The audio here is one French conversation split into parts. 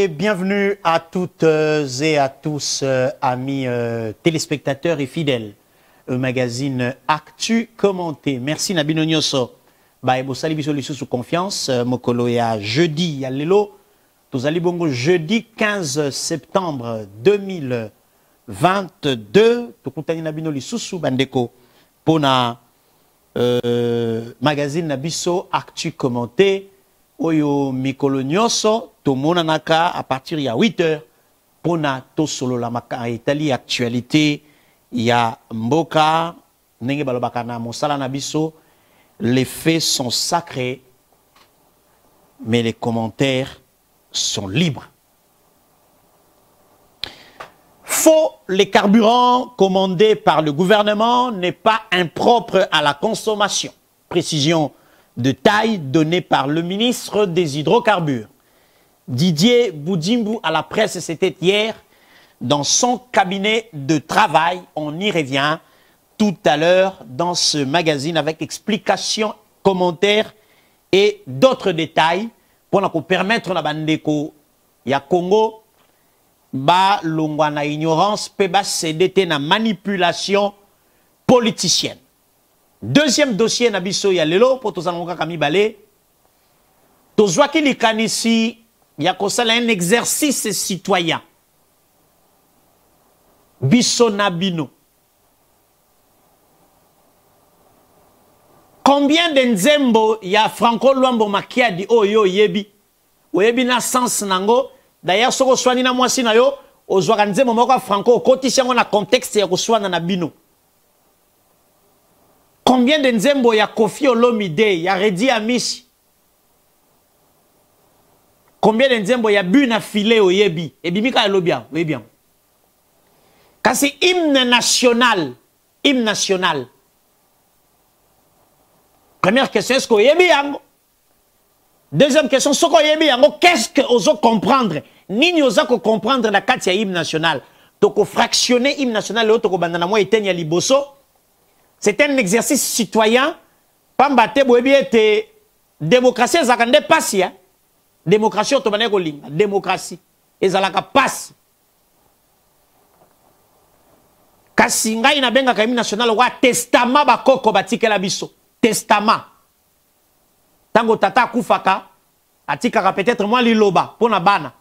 et bienvenue à toutes et à tous, amis téléspectateurs et fidèles au magazine Actu Commenté. Merci Nabino Nyoso. Bosali biso sous confiance. Mokolo ya jeudi ya lelo. Tozali bongo jeudi 15 septembre 2022. Tokutani Nabino lisusu bandeko pona magazine Nabiso Actu Commenté. Oyo mikolo nyoso tomona naka à partir ya 8h pona to solo la maka Italie actualité ya mboka ndenge balobaka na mosala na biso. Les faits sont sacrés mais les commentaires sont libres. Faux, les carburants commandés par le gouvernement n'est pas impropre à la consommation. Précision de taille donnée par le ministre des Hydrocarbures. Didier Boudimbu à la presse, c'était hier, dans son cabinet de travail. On y revient tout à l'heure dans ce magazine avec explications, commentaires et d'autres détails pour nous permettre na bandeko ya Congo ba longwa na ignorance pe ba cédé na manipulation politicienne. Deuxième dossier nabiso ya lelo pour tozalonga kami balé. Tozwaki likanisi ya kosala un exercice citoyen. Biso nabino. Combien de nzembo ya Franco Luambo Makiadi oyo yebi? Oyebi na sens nango. D'ailleurs soko swani na mwasi na yo ozwaka nzembo moko Franco okotisi yango na contexte ya koswana na bino. Combien de nzembo ya Kofi Olomide, ya Redi Amishi? Combien de nzembo ya Buna File oyebi? Ebimika elobia, oyebi. Kasi hymne national, hymne national. Première question, est-ce que oyebi yango? Deuxième question, ce que oyebi yango, qu'est-ce que ozo comprendre? Nini oza ko comprendre la carte ya hymne national? Toko fractionner hymne national, le toko bandana moi etenya liboso. C'est un exercice citoyen. Pambate boebi ete démocratie ezakande pasi ya. Démocratie otomane ko linga. Démocratie ezalaka pasi. Kasi ngai na benga ka hymne national wa testament bakoko batikela biso. Testament. Tango tata kufaka atikaka peut-être moi liloba pona bana.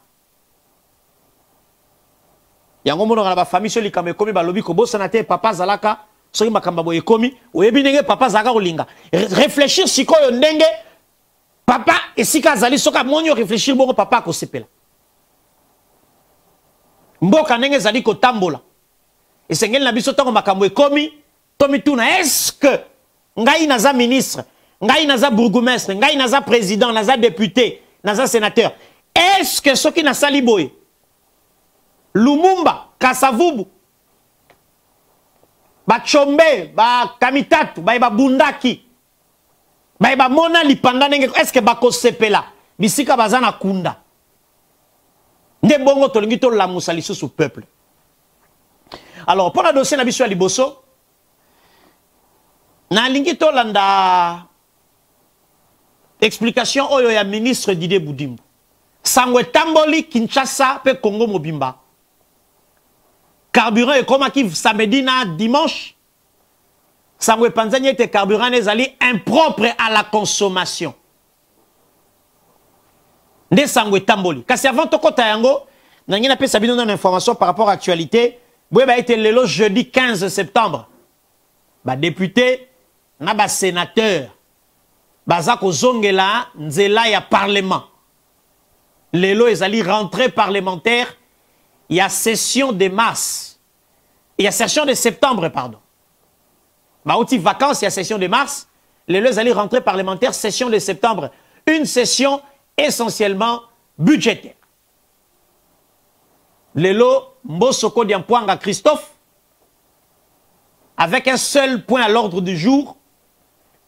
Yango mono na ba famille so likame komi balobi ko bosana te papa zalaka. Soki makamba boye komi oyebi ndenge papa zaka kolinga réfléchir sikoyo ndenge papa esika azali soka monyo réfléchir bongo papa ko sepela mboka ndenge zali ko tambola esengeli na biso tango makambo ekomi tomi tuna est-ce que ngai naza ministre ngai naza bourgmestre ngai naza président naza député naza sénateur est-ce que soki nasali boye Lumumba Kasavubu ba chombe, ba kamitatu, ba bundaki, ba mona lipanda nenge, est-ce que ba kosepela, bisika bazana kunda. Nde bongo tolingi to la musalisu sous peuple. Alors, pour la dossier na biso ya liboso, na lingi to landa explication oyo ya ministre Didier Boudimbu. Sangwe tamboli Kinshasa pe Congo mobimba. Carburant et comme qui samedi na dimanche, sangwe panzani était carburant nezali impropre à la consommation. Nde sangwe tamboli. Kasi avant to kota yango, nangi na pe sabino na information par rapport à l'actualité, boye ba été lelo jeudi 15 septembre. Ba député na ba sénateur baza ko zongela nzela ya parlement. Lelo ezali rentrée parlementaire. Il y a session de mars. Il y a session de septembre, pardon. Bah, outil vacances, il y a session de mars. Les deux allaient rentrer parlementaire, session de septembre. Une session essentiellement budgétaire. Lelo Mbosoko Diampoanga Christophe, avec un seul point à l'ordre du jour,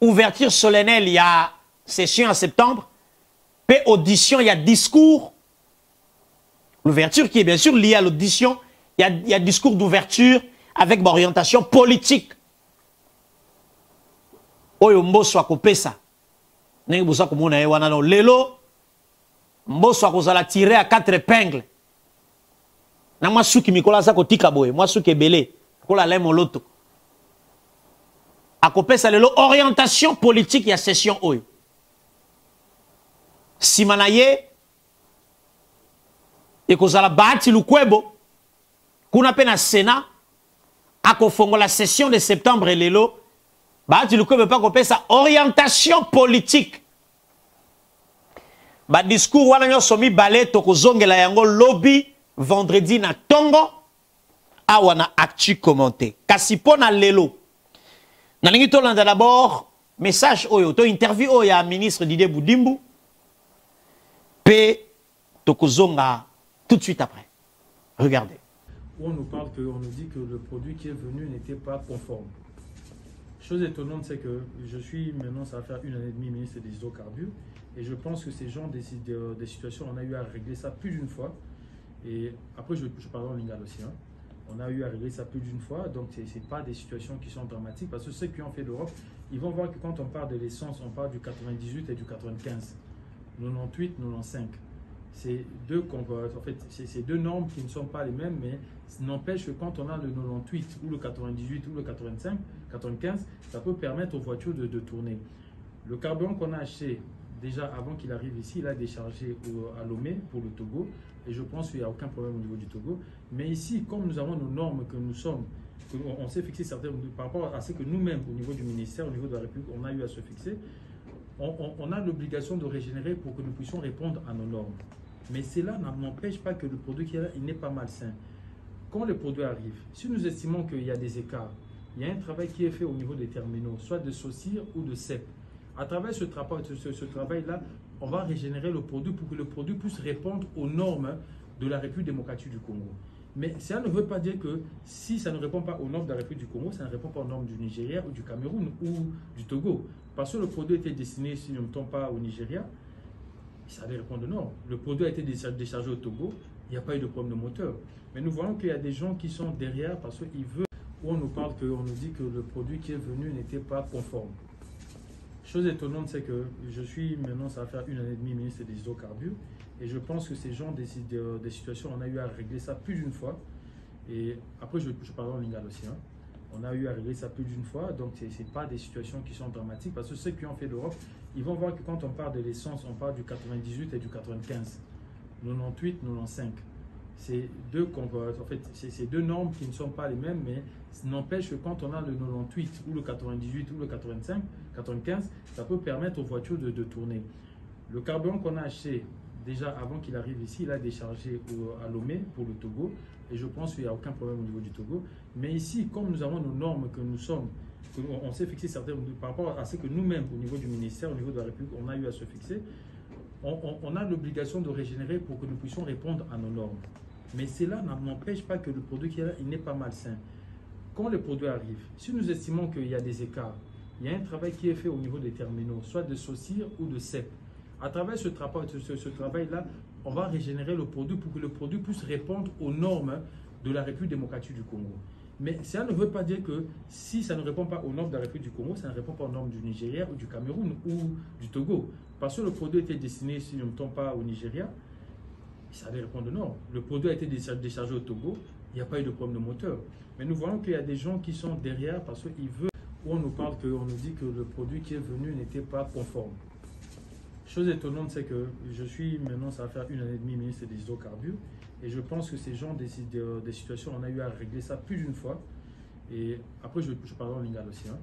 ouverture solennelle, il y a session en septembre, puis audition, il y a discours. L'ouverture qui est bien sûr liée à l'audition, il y a discours d'ouverture avec orientation politique. Oyo mboso akopesa. Nengi bosa komona wana no lelo Mbosso akozala tiré à 4 épingles. Na moi souki mikola sa kotika boye, moi souki ebele, kola le moloto. Akopesa lelo orientation politique ya session oyo. Simanaye ekozala Bahati Lukwebo kuna pe na Sénat akofongola session de septembre lelo Bahati Lukwebo pa kopesa orientation politique. Ba discours wana nyo somi balé tokozongela yango lobby vendredi na tongo awa na actu commenté. Kasi pona lelo nalingi tolanda d'abord message oyo to interview oyo ya ministre Didier Boudimbu pe tokozonga tout de suite après. Regardez. On nous parle on nous dit que le produit qui est venu n'était pas conforme. Chose étonnante, c'est que je suis maintenant, ça va faire 1 année et demie ministre des hydrocarbures, et je pense que ces genres des situations, on a eu à régler ça plus d'une fois. Et après, je parle en lingal aussi. Hein. On a eu à régler ça plus d'une fois, donc ce n'est pas des situations qui sont dramatiques, parce que ceux qui ont fait l'Europe, ils vont voir que quand on parle de l'essence, on parle du 98 et du 95, 98, 95. C'est deux, en fait, c'est deux normes qui ne sont pas les mêmes, mais n'empêche que quand on a le 98 ou le 98 ou le 85, 95, ça peut permettre aux voitures de tourner. Le carburant qu'on a acheté déjà avant qu'il arrive ici, il a déchargé à Lomé pour le Togo, et je pense qu'il n'y a aucun problème au niveau du Togo. Mais ici, comme nous avons nos normes que nous sommes, on s'est fixé certaines par rapport à ce que nous-mêmes, au niveau du ministère, au niveau de la République, on a eu à se fixer, on a l'obligation de régénérer pour que nous puissions répondre à nos normes. Mais cela n'empêche pas que le produit qui est là, il n'est pas malsain. Quand le produit arrive, si nous estimons qu'il y a des écarts, il y a un travail qui est fait au niveau des terminaux, soit de SOCIR ou de CEP. À travers ce travail-là, on va régénérer le produit pour que le produit puisse répondre aux normes de la République démocratique du Congo. Mais ça ne veut pas dire que si ça ne répond pas aux normes de la République du Congo, ça ne répond pas aux normes du Nigeria ou du Cameroun ou du Togo. Parce que le produit était destiné, si je ne me trompe pas, au Nigeria, ça allait répondre non. Le produit a été déchargé au Togo, il n'y a pas eu de problème de moteur. Mais nous voyons qu'il y a des gens qui sont derrière parce qu'ils veulent, où on nous parle, on nous dit que le produit qui est venu n'était pas conforme. Chose étonnante, c'est que je suis maintenant, ça va faire 1 année et demie ministre des hydrocarbures, et je pense que ces genres des situations, on a eu à régler ça plus d'une fois. Et après, je parle en lingal aussi. Hein. On a eu à régler ça plus d'une fois, donc ce n'est pas des situations qui sont dramatiques, parce que ceux qui ont fait l'Europe, ils vont voir que quand on parle de l'essence, on parle du 98 et du 95, 98, 95. C'est deux, en fait, c'est deux normes qui ne sont pas les mêmes, mais n'empêche que quand on a le 98 ou le 98 ou le 85, 95, ça peut permettre aux voitures de tourner. Le carburant qu'on a acheté déjà avant qu'il arrive ici, il a déchargé à Lomé pour le Togo, et je pense qu'il n'y a aucun problème au niveau du Togo. Mais ici, comme nous avons nos normes que nous sommes, on s'est fixé certaines par rapport à ce que nous-mêmes, au niveau du ministère, au niveau de la République, on a eu à se fixer, on a l'obligation de régénérer pour que nous puissions répondre à nos normes. Mais cela n'empêche pas que le produit qui est là, il n'est pas malsain. Quand le produit arrive, si nous estimons qu'il y a des écarts, il y a un travail qui est fait au niveau des terminaux, soit de SOCIR ou de CEP. À travers ce travail-là, on va régénérer le produit pour que le produit puisse répondre aux normes de la République démocratique du Congo. Mais ça ne veut pas dire que si ça ne répond pas aux normes de la République du Congo, ça ne répond pas aux normes du Nigeria ou du Cameroun ou du Togo. Parce que le produit était destiné, si je ne me trompe pas, au Nigeria, ça allait répondre non. Le produit a été déchargé au Togo, il n'y a pas eu de problème de moteur. Mais nous voyons qu'il y a des gens qui sont derrière parce qu'ils veulent, où on nous parle, on nous dit que le produit qui est venu n'était pas conforme. Chose étonnante, c'est que je suis maintenant, ça va faire 1 année et demie ministre des hydrocarbures, et je pense que ces genres des situations, on a eu à régler ça plus d'une fois. Et après, je parle en lingal aussi. Hein.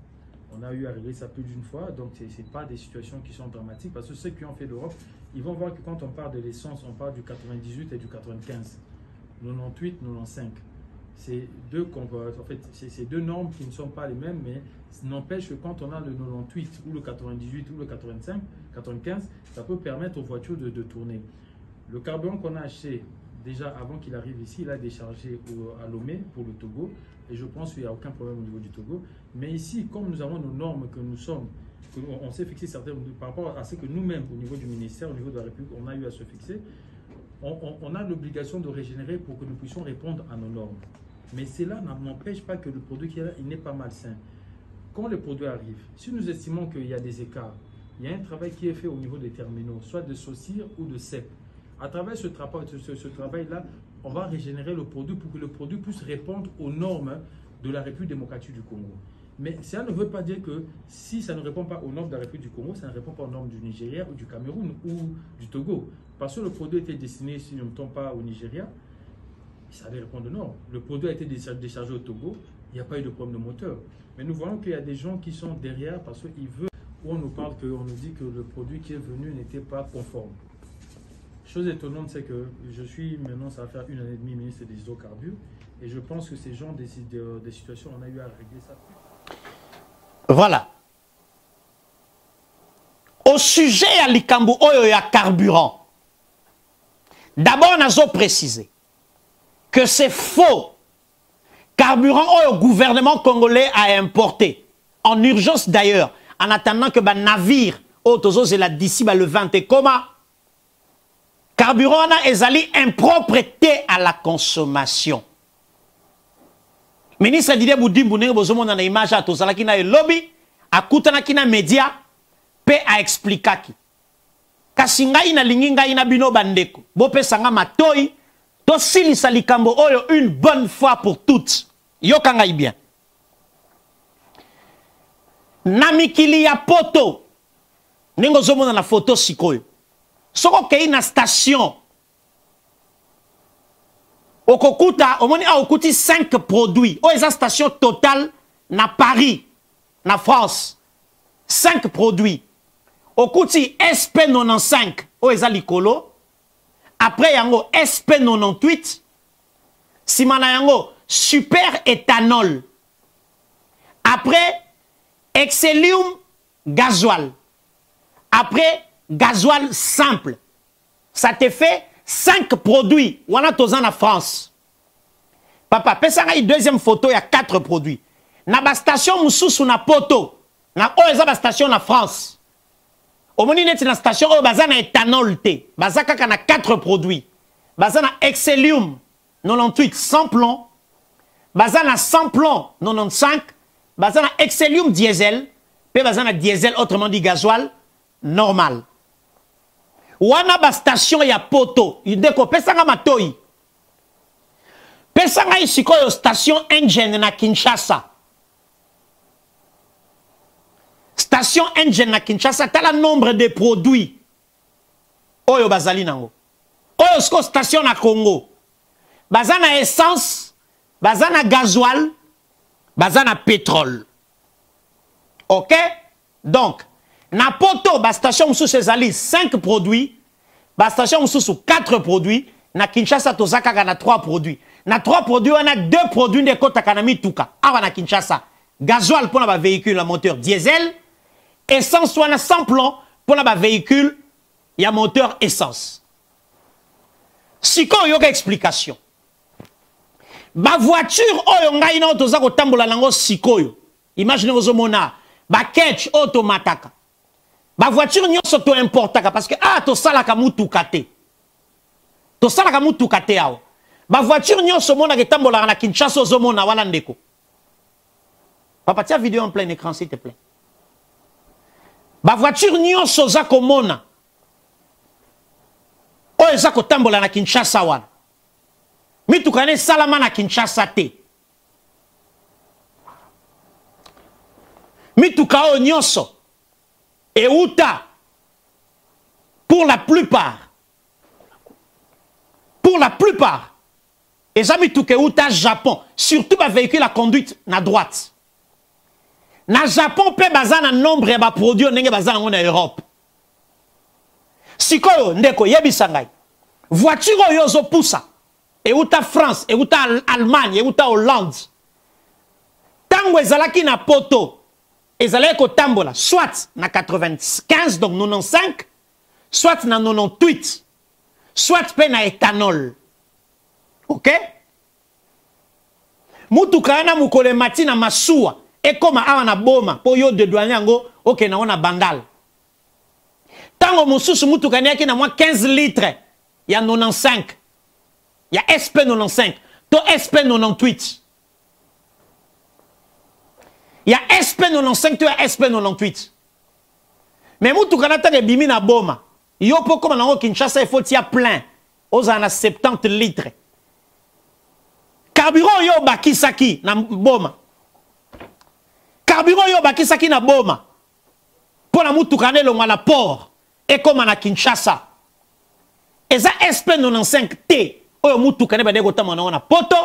On a eu à régler ça plus d'une fois, donc ce n'est pas des situations qui sont dramatiques, parce que ceux qui ont fait l'Europe, ils vont voir que quand on parle de l'essence, on parle du 98 et du 95, 98, 95. C'est deux, en fait, c'est deux normes qui ne sont pas les mêmes, mais n'empêche que quand on a le 98 ou le 98 ou le 85, 95, ça peut permettre aux voitures de tourner. Le carburant qu'on a acheté déjà avant qu'il arrive ici, il a déchargé à Lomé pour le Togo, et je pense qu'il n'y a aucun problème au niveau du Togo. Mais ici, comme nous avons nos normes que nous sommes, on s'est fixé certaines par rapport à ce que nous-mêmes, au niveau du ministère, au niveau de la République, on a eu à se fixer, on a l'obligation de régénérer pour que nous puissions répondre à nos normes. Mais cela n'empêche pas que le produit qui est là, il n'est pas malsain. Quand le produit arrive, si nous estimons qu'il y a des écarts, il y a un travail qui est fait au niveau des terminaux, soit de SOCIR ou de CEP. À travers ce travail-là, on va régénérer le produit pour que le produit puisse répondre aux normes de la République démocratique du Congo. Mais ça ne veut pas dire que si ça ne répond pas aux normes de la République du Congo, ça ne répond pas aux normes du Nigeria ou du Cameroun ou du Togo. Parce que le produit était destiné, si je ne me trompe pas, au Nigeria, ça allait répondre aux normes. Le produit a été déchargé au Togo, il n'y a pas eu de problème de moteur. Mais nous voyons qu'il y a des gens qui sont derrière parce qu'ils veulent, où on nous parle, on nous dit que le produit qui est venu n'était pas conforme. Chose étonnante, c'est que je suis maintenant, ça va faire 1 année et demie ministre des hydrocarbures, et je pense que ces gens des situations, on a eu à régler ça. Voilà. Au sujet à l'ikambo oyo ya carburant, d'abord, on a précisé que c'est faux. Carburant oyo gouvernement congolais a importé, en urgence d'ailleurs, en attendant que le navire, d'ici le 20 et comment, carburant na ezali impropreté à la consommation. Ministre Didier Boudimbu nenge bozomona na image a tozalaki na lobby akutanaki na media pe a explikaki. Kasi ngai na lingi ngai na bino bandeko bopesanga matoi to silisa likambo oyo une bonne fois pour toutes. Yoka ngai bien. Na mikili ya poto nenge ozomona na photo sikoyo. Soko kei na station Okokuta, omoni a okuti 5 produits. O eza station Total na Paris, na France. 5 produits. Okuti SP95, o eza likolo. Après yango SP98. Simana yango super éthanol. Après Excellium gasoil. Après gasoil simple. Ça te fait 5 produits. Wana tozan na France. Papa, pesanga deuxième photo, il y a 4 produits. Na ba station mususu na poto. Na oeza ba station na France. Omoni neti na station o baza na éthanol te. Baza kaka na 4 produits. Baza na Excellium 98 sans plomb. Baza na sans plomb 95. Baza na Excellium diesel. Pe baza na diesel, autrement dit gasoil normal. Wana ba station ya poto. Ideko pesanga matoi. Pesanga isikoyo station engine na Kinshasa. Station engine na Kinshasa, t'as le nombre de produits. Oyo bazali nango. Oyo sko station na Congo. Bazana essence, bazana gasoil, bazana pétrole. Ok? Donc, na poto, ba station mususu ezali 5 produits, ba station mususu 4 produits, na Kinshasa tozaka na 3 produits. Na 3 produits, on a 2 produits de kota kanami tuka. Awa na Kinshasa, gasoil pour na véhicule à moteur diesel, essence soit sans plomb pour la véhicule, il y a moteur essence. Siko yoga explication. Ba voiture oyo ngai na otoza ko tambola nango sikoyo. Imaginez vos mona, ba ketch automataka. Ba voiture nyonso to importaka parce que to salaka mutuka te. To salaka mutuka te awo. Ba voiture nyonso mona ke tambola na Kinshasa zo mona wana ndeko. Papa tia vidéo en plein écran s'il te plaît. Ba voiture nyonso za komona. Oyo za kotambola na Kinshasa wana. Mituka ne salama na Kinshasa te. Mituka oyo nyonso euta pour la plupart eza mituka euta Japon, surtout ba véhicule à conduite na droite. Na Japon pe baza na nombre ya ba produit ndenge baza nango na Europe. Sikoyo ndeko yebisa ngai. Voiture oyo zo pusa euta France, euta Allemagne, euta Hollande. Tango ezalaki na poto, ezalaki ko tambola soit na 95 donc 95, soit na 98, soit pe na éthanol. OK? Mutuka na mukole matina masuwa ekoma awa na boma po yo de douane yango OK na ona bandal. Tango mususu mutuka yaki na mwa 15 litres ya 95. Ya SP95 to SP98. Ya SP95 to SP98. Mais mutuka na tanga bimi na boma Yo po comme nango Kinshasa il faut tia plein. Aux en a 70 litres. Carburant yo bakisaki na boma. Carburant yo bakisaki na boma. Pour la mutukane lo na port. Et comme na Kinshasa. Eza SP95T. Oyo mutukane bade gotama na poto.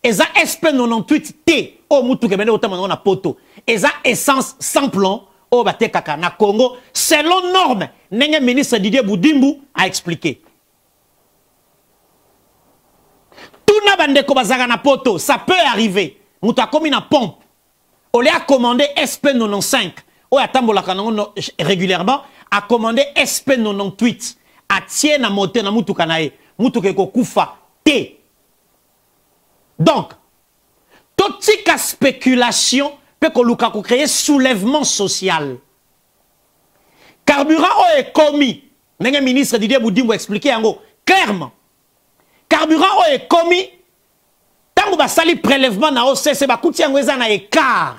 Eza SP98T. Oyo mutukane bade gotama na poto. Eza essence sans plomb. Oyo bate kaka na Congo. Selon norme. Nenge ministre Didier Boudimbu a expliqué. Tout na bande ko bazaka na poto. Ça peut arriver. Mouta komi na pompe. On lui a commandé SP95. Oyo atambolaka nango régulièrement. A commandé SP98. A tie na moté na mutuka na e. Mutuka ko kufa T. Donc, toute spéculation peut que créer soulèvement social. Carburant est commis. Le ministre Didier Boudimbu a expliqué clairement. Carburant est commis. Tant que vous avez prélèvement na OCC, vous avez un écart.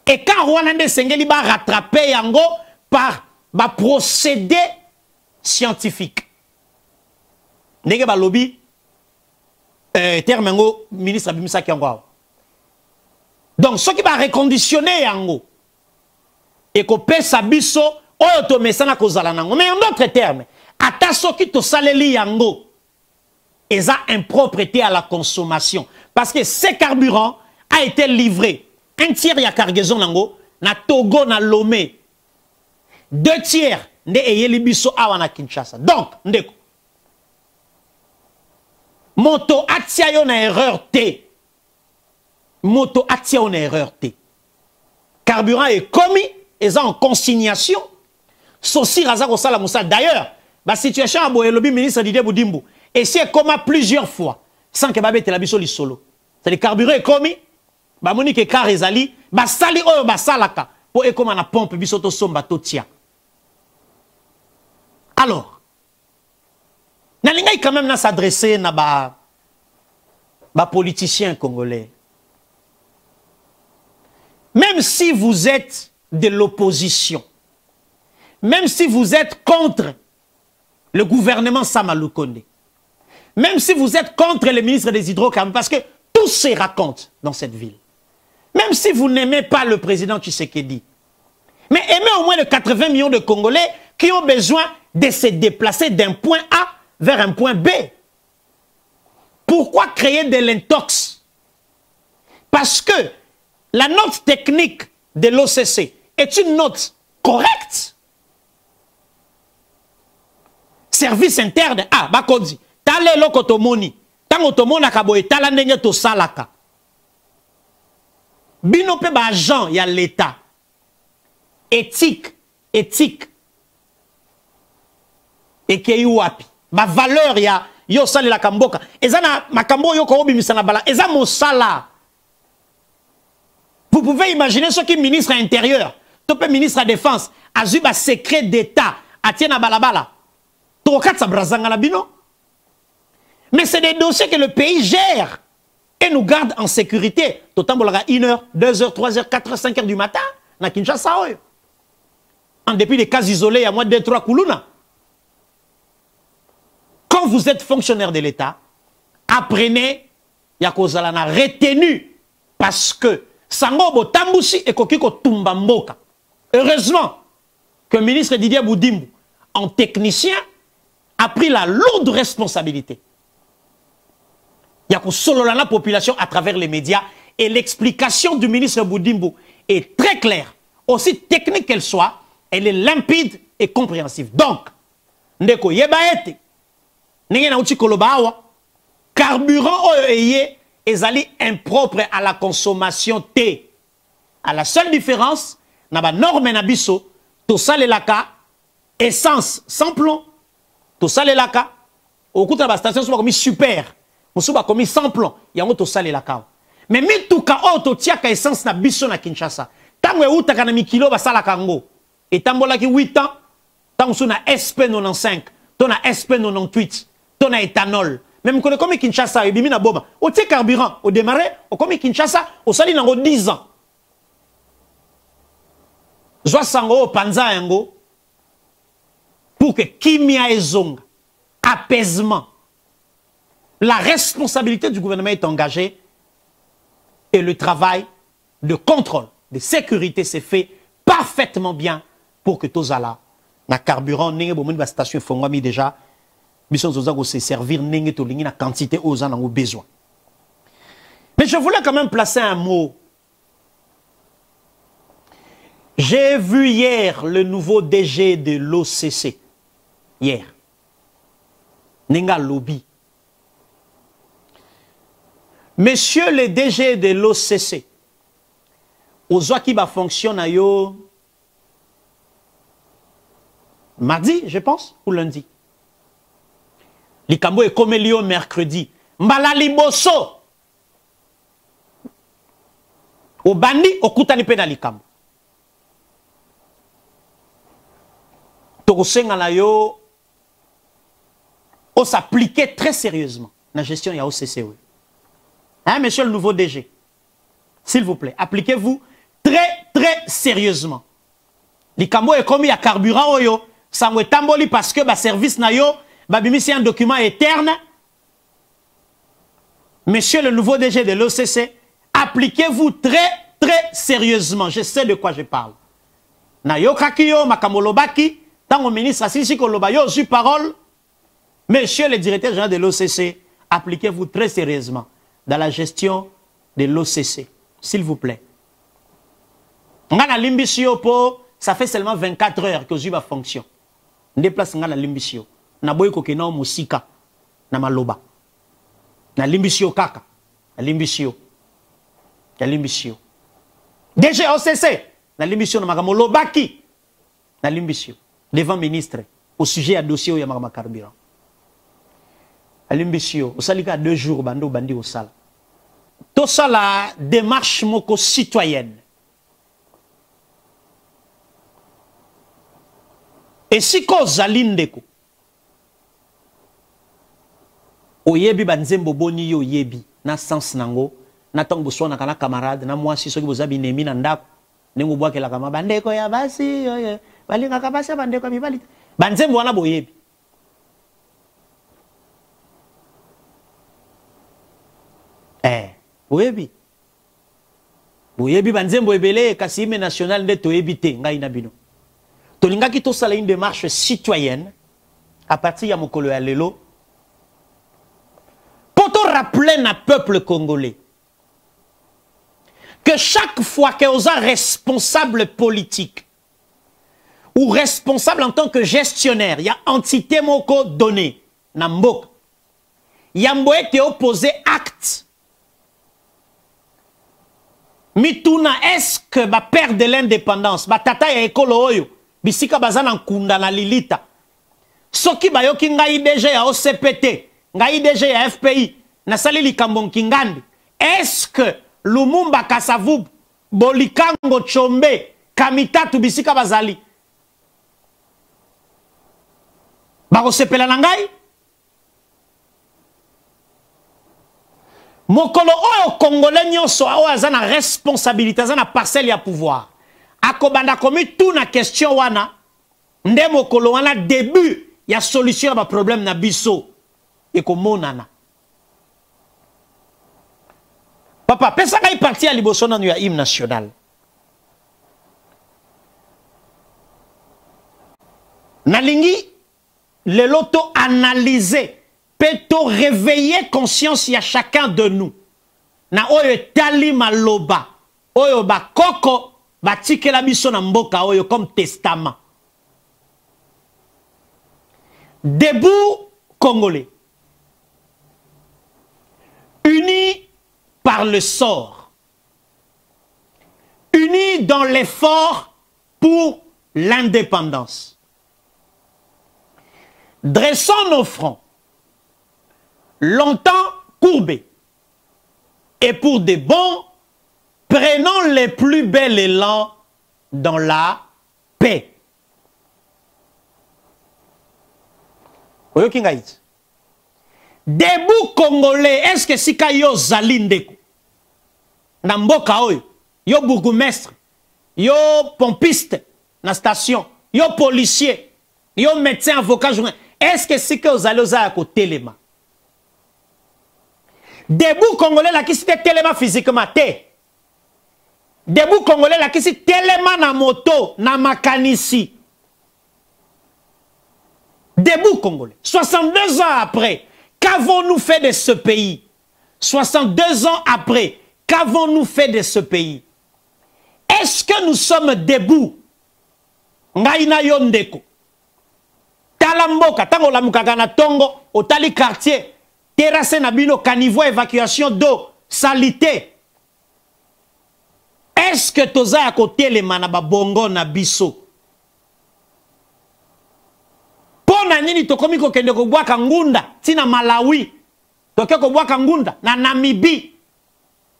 Et quand Rwanda Sengeli va rattraper yango par procédé scientifique. Nege ba lobby terme yango ministre Abimisa Kiangwa. Donc ce qui va reconditionner yango et ko pesa biso oyo to mesana kozala nango. Mais en d'autres termes, ata soki to saleli yango eza impropreté à la consommation parce que ce carburant a été livré un tiers ya cargaison nango na Togo na Lomé. 2 tiers nde eyeli biso awa na Kinshasa. Donc ndeko moto atia yo na erreur T. Moto atia yo na erreur T. Carburant est commis et en consignation. Sosi razako sala moussa. D'ailleurs, la situation à Boyelobi, ministre Didier Boudimbu, et c'est comme plusieurs fois, sans que babete la biso li solo. C'est le carburant est commis, ba monique car ezali, ba sali oyo ba salaka, pour e comme na pompe biso to somba to tia. Alors, Nalingai quand même s'adresser na ba politiciens congolais. Même si vous êtes de l'opposition, même si vous êtes contre le gouvernement Sama Lukonde, même si vous êtes contre le ministre des Hydrocarbures, parce que tout se raconte dans cette ville, même si vous n'aimez pas le président Tshisekedi, mais aimez au moins les 80 millions de Congolais qui ont besoin de se déplacer d'un point A vers un point B. Pourquoi créer de l'intox? Parce que la note technique de l'OCC est une note correcte. Service interne, bakondi, tale lokotomoni, tango tomona kaboye, talandenge to salaka. Bino pe ba agent ya l'État. Éthique. Et qui wapi. Ba valeur ya yo sali la kamboka. Ezana makambo yo ko bimisa na bala. Eza mosala. Vous pouvez imaginer ce qui est ministre intérieur, topé ministre de la Défense, a eu un secret d'État, a tient à balabala. Mais c'est des dossiers que le pays gère et nous garde en sécurité. Totam 1h, 2h, 3h, 4h, 5h du matin, na Kinshasa. En dépit des cas isolés, il y a moins de 2-3 Koulouna. Quand vous êtes fonctionnaire de l'État, apprenez, Yakozalana retenu parce que Sangobo Tambusi et Kokiko Tumbamboka. Heureusement que le ministre Didier Boudimbu, en technicien, a pris la lourde responsabilité. Il y a solo la population à travers les médias et l'explication du ministre Boudimbu est très claire. Aussi technique qu'elle soit, elle est limpide et compréhensive. Donc, Ndeko Yebaete, Nengena Uchi Kolobawa, carburant oye ezali impropre à la consommation T. À la seule différence, na ba norme na biso, to salelaka essence sans plomb, to salelaka au coup de la station soit comme super, musuba comme sans plomb, yango to salelaka. Mais mituka auto tiaka essence na biso na Kinshasa. Tango eutaka na mikilo ba salaka ngo. Et tambola ki 8 ans, tango sou na SP95, to na SP98, to na éthanol. Même quand on est Kinshasa, il y a bomba. Au carburant, au démarrer, au comme Kinshasa, au sali nango 10 ans. 60 euros panza yango. pour que Kimia Ezonga, apaisement, la responsabilité du gouvernement est engagée et le travail de contrôle, de sécurité s'est fait parfaitement bien pour que Tozala, na carburant, n'ayez pas de station Fongwami déjà, mais on doit se servir n'ayez pas la quantité aux gens ont besoin. Mais je voulais quand même placer un mot. J'ai vu hier le nouveau DG de l'OCC. Hier. Nenga Lobby. Monsieur le DG de l'OCC, aux qui va fonctionner mardi, je pense, ou lundi. Likambo est comme Lio mercredi. Mbalali Bosso. Au bandi, au koutani pe na Likambo. Tokosenga na yo, on s'appliquait très sérieusement la gestion ya OCC. Hein, monsieur le nouveau DG, s'il vous plaît, appliquez-vous très sérieusement. Likambo est comme il y a carburant oyo, ça me tamboli parce que ba service na yo, ba bimisi un document interne. Monsieur le nouveau DG de l'OCC, appliquez-vous très sérieusement. Je sais de quoi je parle. Na yo kakiyo makamolobaki, tant au ministre asisi koloba yo su parole. Monsieur le directeur général de l'OCC, appliquez-vous très sérieusement dans la gestion de l'OCC. S'il vous plaît. Ngana limbisio po, ça fait seulement 24 heures que Zuba fonctionne. Déplace ngana limbisio. Na boy ko kena musika na maloba. Na limbisio kaka. Na limbisio. Na limbisio. DG OCC, na limbisio na makamolobaki. Na limbisio devant ministre au sujet à dossier ya makama carburant. Na limbisio, au salika 2 jours bando bandi au sal. Tout ça la démarche moko citoyenne. Et si ko zalindeko oyebi banzembo boni yo yebi na sens nango na tong boswana kana camarade na mwasi soki bozabi nemi na ndako nengo bwakela kama bandeko ya basi balinga kabasa bandeko mibali banzembo wana boyebi boyebi boyebi banzembo ebele kasi ime national nde toyebi te ngai na bino tolinga ki tosala une démarche citoyenne à partir ya mokolo ya lelo pour te rappeler na peuple congolais que chaque fois que vous êtes responsable politique ou responsable en tant que gestionnaire, il y a entité moko donné na mbok, il y a mboé te opposé acte. Mituna est-ce que ba père de l'indépendance, ba tata ya ekolo oyo bisika bazana nkunda na lilita soki bayoki ngai DG ya OCPT ngai DG ya FPI na sali likambo nkingandi est-ce que Lumumba Kasavubu Bolikango Chombe Kamitatu bisika bazali bako sepela na ngai mokolo oyo congolais nyonso oyo azana responsabilité azana parcelle ya pouvoir akobanda komi tout na question wana nde mokolo wana début ya solution ya problème na biso ekomonana papa pesa ngai parti ya liboso nanu ya hymne national nalingi lelo to analyser peut-on réveiller conscience ya chacun de nous na oyo tali maloba oyo bakoko batikela biso na mboka oyo comme testament. Debout congolais, unis par le sort, unis dans l'effort pour l'indépendance. Dressons nos fronts, longtemps courbés, et pour des bons, prenons les plus bels élans dans la paix. Debout congolais, est-ce que si yo zalindeko na mboka oyo, yo bourgmestre, yo pompiste na station, yo policier, yo médecin, avocat, journaliste. Est-ce que c'est que vous allez à côté téléma? Debout Congolais là qui c'était téléma physiquement, debout Congolais là qui c'est téléma na moto, na makanisi. Debout Congolais. 62 ans après, qu'avons-nous fait de ce pays? 62 ans après, qu'avons-nous fait de ce pays? Est-ce que nous sommes debout? Ngaina yondeko. Talamboka, tango la mukagana tongo, otali quartier, terrasse nabino, caniveau, évacuation d'eau, salité. Est-ce que toza à côté les manaba bongo na biso? Pona nini tokomi ko kende ko bwaka ngunda, tina Malawi, toke ko bwaka ngunda, na Namibie,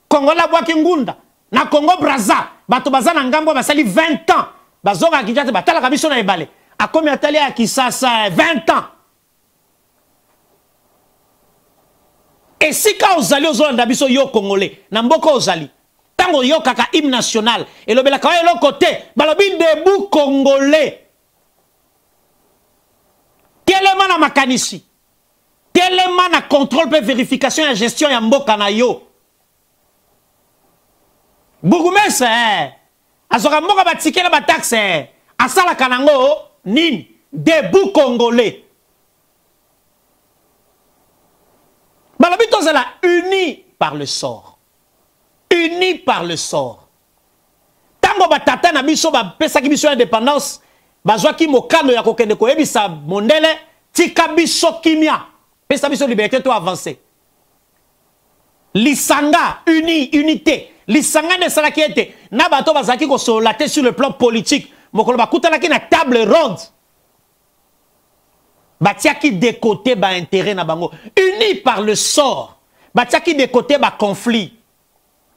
Congo la bwaki ngunda, na Congo Brazza, bato baza na ngambo basali 20 ans, bazoka kijate batala kabiso na ebale. A combien de temps qui ça 20 ans. Et si quand vous allez aux Olandabiso yo congolais, n'amboko aux allez, tango yo kaka hymne national, et le bela kawaii l'autre côté, balobi debout congolais. Tellement na makanisi, tellement na contrôle et vérification et gestion ya mboka na yo. Bougumese, azoka mboka batike na bataxe, asala kanango, nini, debout congolais. Balabito c'est là, unis par le sort. Unis par le sort. Tango batata na biso ba pesa ki biso indépendance, bazwa ki mokano ya kokende ko ebisa mondele, tika biso kimia. Pesa biso liberté to avancer. Lisanga, uni, unité. Lisanga ne sala ki ete, na bato bazaki ko solater sur le plan politique. Mokolo bakuta la ki na table ronde. Batia qui de côté ba intérêt na bango. Unis par le sort. Batia qui de côté ba conflit.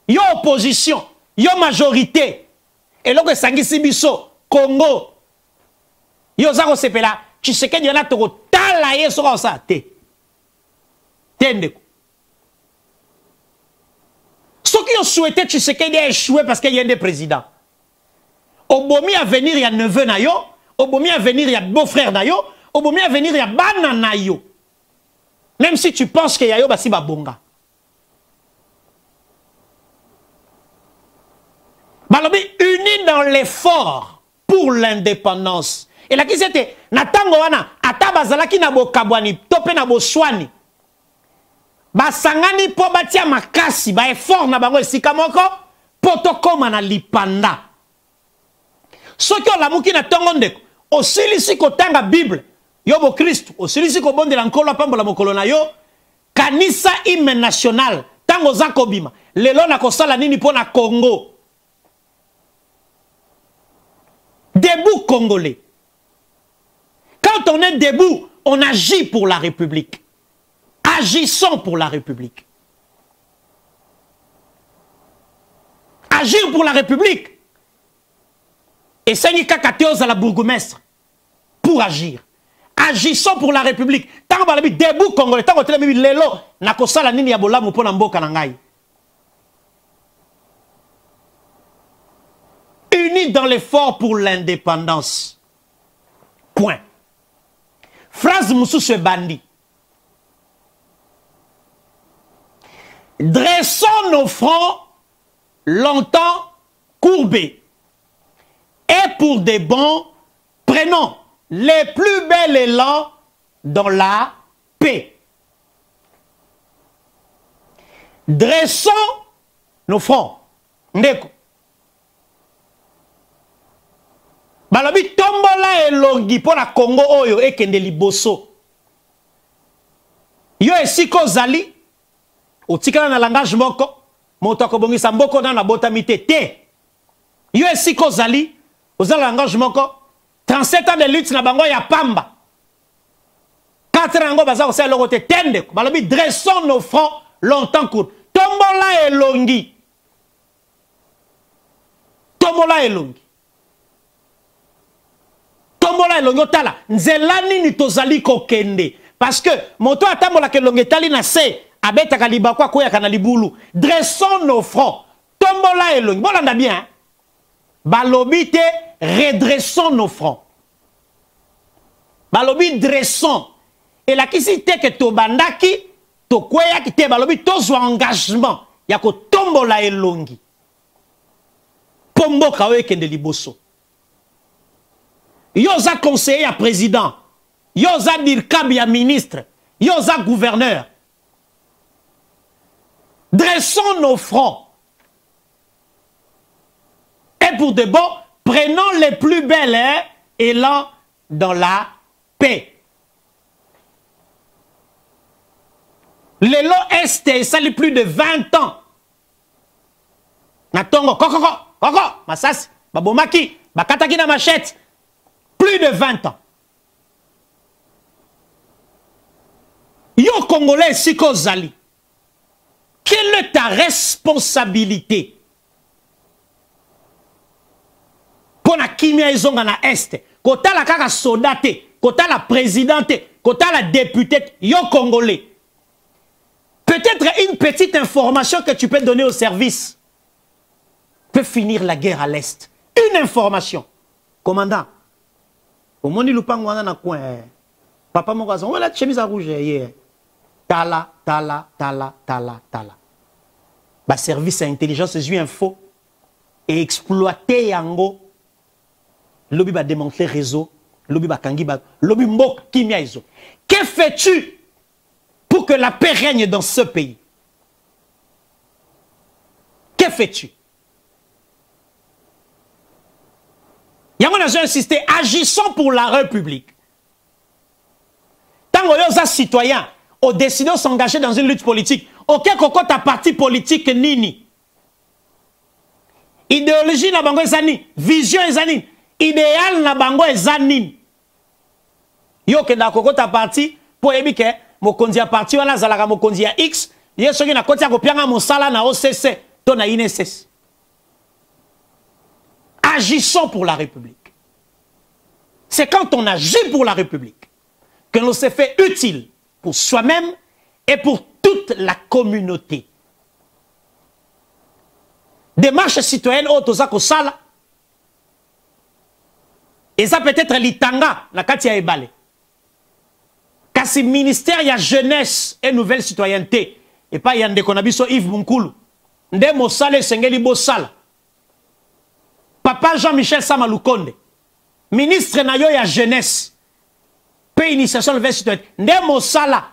Yo opposition. Yo majorité. Et là que sangisi biso. Congo. Yo zako sepela. Tu sais qu'il y en a toko talaye sur ça. Tende. Ceux qui ont souhaité tu sais qu'il a échoué parce qu'il y a des présidents. Obomi à venir, il y a neveu na yo. Obomi à venir, il y a beau-frère na yo. Obomi à venir, il y a bana na yo. Même si tu penses qu'il y a yo, basi babonga. Balobi, unis dans l'effort pour l'indépendance. Et là, qui c'était? Natango wana, atabazalaki na bo kabwani, tope na bo swani. Basangani po batia makasi, ba effort na bango esika moko, potokoma na lipanda. Ceux qui ont l'amour qui n'a pas de aussi ici kotanga Bible, yobo Christ, aussi ici ko bonde la nkolo pambola mokolo na yo, kanisa hymne national, tango zakobima, lelo na kosala nini pona Congo. Debout congolais. Quand on est debout, on agit pour la République. Agissons pour la République. Agir pour la République. Et c'est une cacatéose à la bourgmestre pour agir. Agissons pour la République. Tant que debout congolais, tant que lelo, na kosala nini ya bolamu pona mboka na ngai. Unis dans l'effort pour l'indépendance. Point. Phrase Moussou se bandit. Dressons nos fronts longtemps courbés. Et pour des bons, prenons les plus bels élans dans la paix. Dressons nos fronts. Ndeko. Balobi tombola elongi pour la Congo oyo ekende liboso. Yo esiko zali. Otikala na langage moko. Moto akobongisa mboko na botamite te. Yo esiko zali. Oza langage moko. 37 ans de lutte na bango ya pamba. 4 ans baza ko selo kote tende. Balobi dressons nos fronts longtemps court. Tombola elongi. Tombola elongi. Tombola elongi tala. Nzelani ni tozali kokende. Parce que moto atambola kelongi tali na se. Abeta kaliba kwa koya kana libulu. Dressons nos fronts. Tombola elongi. Bolanda bien. Hein? Balobite, redressons nos fronts. balobi dressons. Et la kisi te que to bandaki, to kweya ki te balobi to zo engagement. Yako tombola elongi. Pombo kawe kende liboso. Yoza conseiller à président. Yoza dirkab ya ministre. Yoza gouverneur. Dressons nos fronts. Et pour de bon, prenons les plus belles élans dans la paix. L'élan Est, ça a plus de 20 ans. Natongo, koko, masas, babomaki, bakataki na machette. Plus de 20 ans. Yo Congolais, siko zali. Quelle est ta responsabilité? Pour la kimia izonga na Est. Kota la kaka soldate, kota la présidente, kota la députée, yo Congolais. Peut-être une petite information que tu peux donner au service peut finir la guerre à l'Est. Une information. Commandant, au monde il lupango wana na coin. Papa mon gazon, voilà chemise à rouge hier. Tala. Bah service à intelligence et info et exploiter yango. Lobi va démanteler réseau, lobi va kangi ba, lobi mbok kimia iso. Que fais-tu pour que la paix règne dans ce pays? Que fais-tu? Yango n'a jamais insisté, agissons pour la République. Tant que les citoyens ont décidé de s'engager dans une lutte politique, aucun cocotte à parti politique nini. Idéologie na bango ezani, vision ezani, idéal na bango ezani. Yo ke na cocotte à parti pour éviter mokonzi ya parti wana zalaka mokonzi ya X, yeso ki na koti ya kopianga mosala na OCC, to na INSS. Agissons pour la République. C'est quand on agit pour la République que l'on s'est fait utile pour soi-même et pour toute la communauté. Démarche citoyenne autoza kosala. Et ça peut être l'itanga, la katia ebale. Kasi ministère ya jeunesse et nouvelle citoyenneté. Et pas yande konabiso Yves Munkulu. Nde mosale sengeli bosala. Papa Jean-Michel Samalukonde. Ministre na yo ya jeunesse. Pe initiation nouvelle citoyenneté. Nde mosala.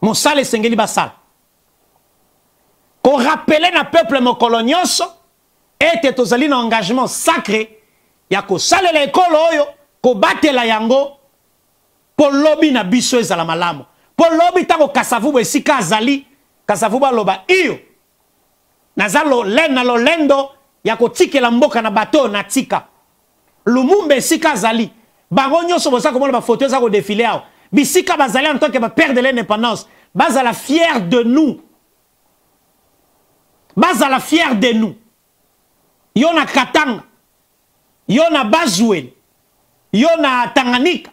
Mosale sengeli basala. Qu'on rappelait na peuple mokolonioso. Et tetozali na engagement sacré. Ya ko sale l'école oyo. Ko bate la yango. Pour lobby na biso ezala malamu. Pour lobby tango kasavubo esika azali. Kasavubo loba iyo. Nazalo len na lolendo. Ya ko tike la mboka na bateau na tika. Lumumba esika azali. Bango nyonso bosa komona ba photo za ko défiler awo. Bisika bazali en tant que ba père de l'indépendance. Bazala fier de nous. Bazala fier de nous. Yona Katanga. Yona Bazuel. Yona Tanganyika.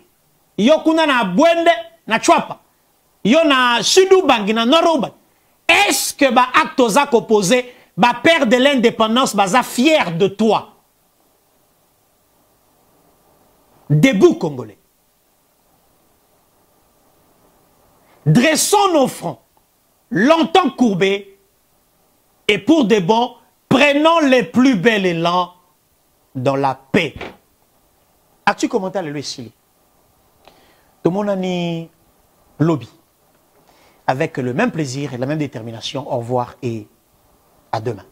Yo kuna na Bwende na Chwapa. Yo na Sud-Ubangi na Nord-Ubangi. Est-ce que ba acte oza opposé, ba père de l'indépendance baza fier de toi? Debout Congolais. Dressons nos fronts, longtemps courbés, et pour de bon, prenons les plus bels élans dans la paix. As-tu commenté le Chili? Tout le monde a ni lobby. Avec le même plaisir et la même détermination. Au revoir et à demain.